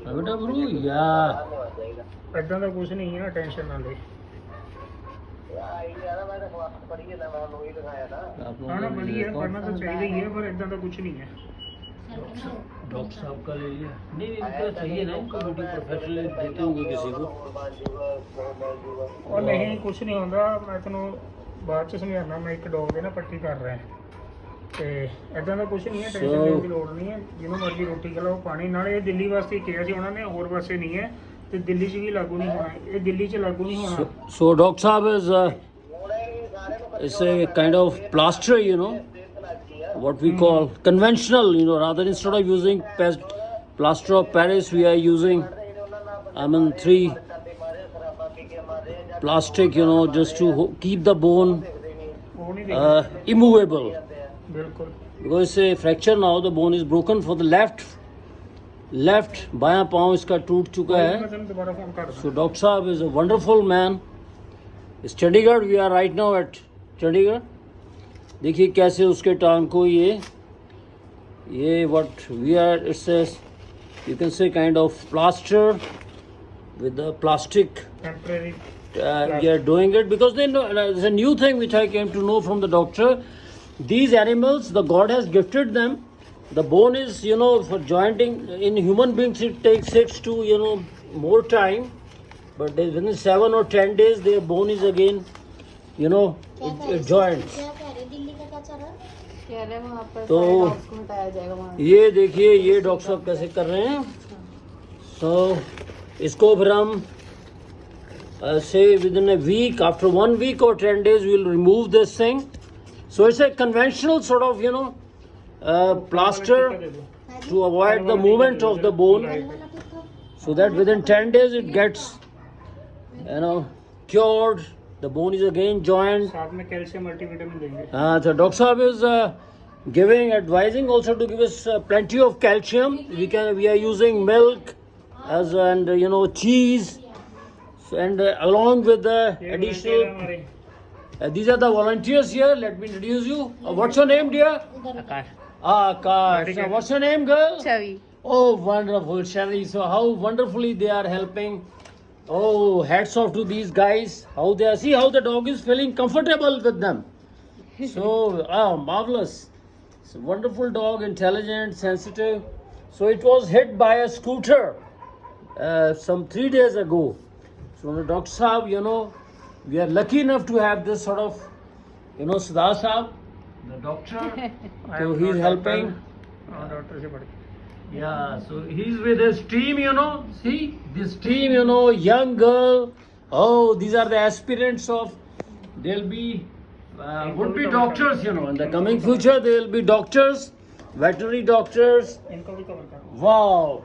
बेटा ब्रू यार इतना तो कुछ नहीं है, टेंशन ना ले। हाँ ना बढ़िया, पढ़ना तो चाहिए ही है, पर इतना तो कुछ नहीं है। डॉक्टर साहब का ले लिया? नहीं इनका चाहिए ना, इनको ड्यूटी प्रोफेशनल देते होंगे किसी को। और नहीं कुछ नहीं होता, मैं तेन बाद च समझाना। मैं एक डॉग की ना पट्टी कर रहा है, तो इदा का कुछ नहीं है, टेंशन लेने की लोड़ नहीं है। जिन्हों मर्जी रोटी खिलाओ, पानी नाले। ये दिल्ली वास्ते किया सी उन्होंने, होर पासे नहीं है, तो दिल्ली च भी लागू नहीं होना, ये दिल्ली च लागू नहीं होना। So Dr. Saab is a kind of plaster, you know, what we call conventional, you know, rather instead of using plaster of Paris, we are using, 3 plastic, you know, just to keep the bone immovable. Because it's a fracture now, the bone is broken for the left बायां पाँव इसका टूट चुका है. So Dr. Saab is a wonderful man. It's Chandigarh. We are right now at Chandigarh. देखिए कैसे उसके टांग को ये what we are, it's a, you can say kind of plaster with the plastic. Temporary. We are doing it because they know, there's a new thing which I came to know from the doctor. These animals, the God has gifted them. The bone is, you know, for jointing in human beings it takes 6 to, you know, more time, but within 7 or 10 days their bone is again, you know, it joints. तो ये देखिए ये doctor साहब कैसे कर रहे हैं. So इसको फिर हम say within a week, after 1 week or 10 days we will remove this thing. So it's a conventional sort of, you know, plaster to avoid the movement of the bone, so that within 10 days it gets, you know, cured. The bone is again joined. साथ में calcium multivitamin देंगे. So Dr. Saab is advising also to give us plenty of calcium. We are using milk as and you know cheese, and along with the additional. These are the volunteers here. Let me introduce you. What's your name, dear? Akash. So what's your name, girl? Chavi. Oh, wonderful, Chavi. So how wonderfully they are helping. Oh, hats off to these guys. How they are. See how the dog is feeling comfortable with them. So, marvelous. It's a wonderful dog, intelligent, sensitive. So it was hit by a scooter some 3 days ago. So Dr. Saab, you know, we are lucky enough to have this sort of, you know, Sadar Saab, the doctor. So he's helping. Yeah, so he's with his team, you know. See, this team, you know, young girl. Oh, these are the aspirants of, they'll be, would be doctors, you know. In the coming future, they'll be doctors, veterinary doctors. Wow.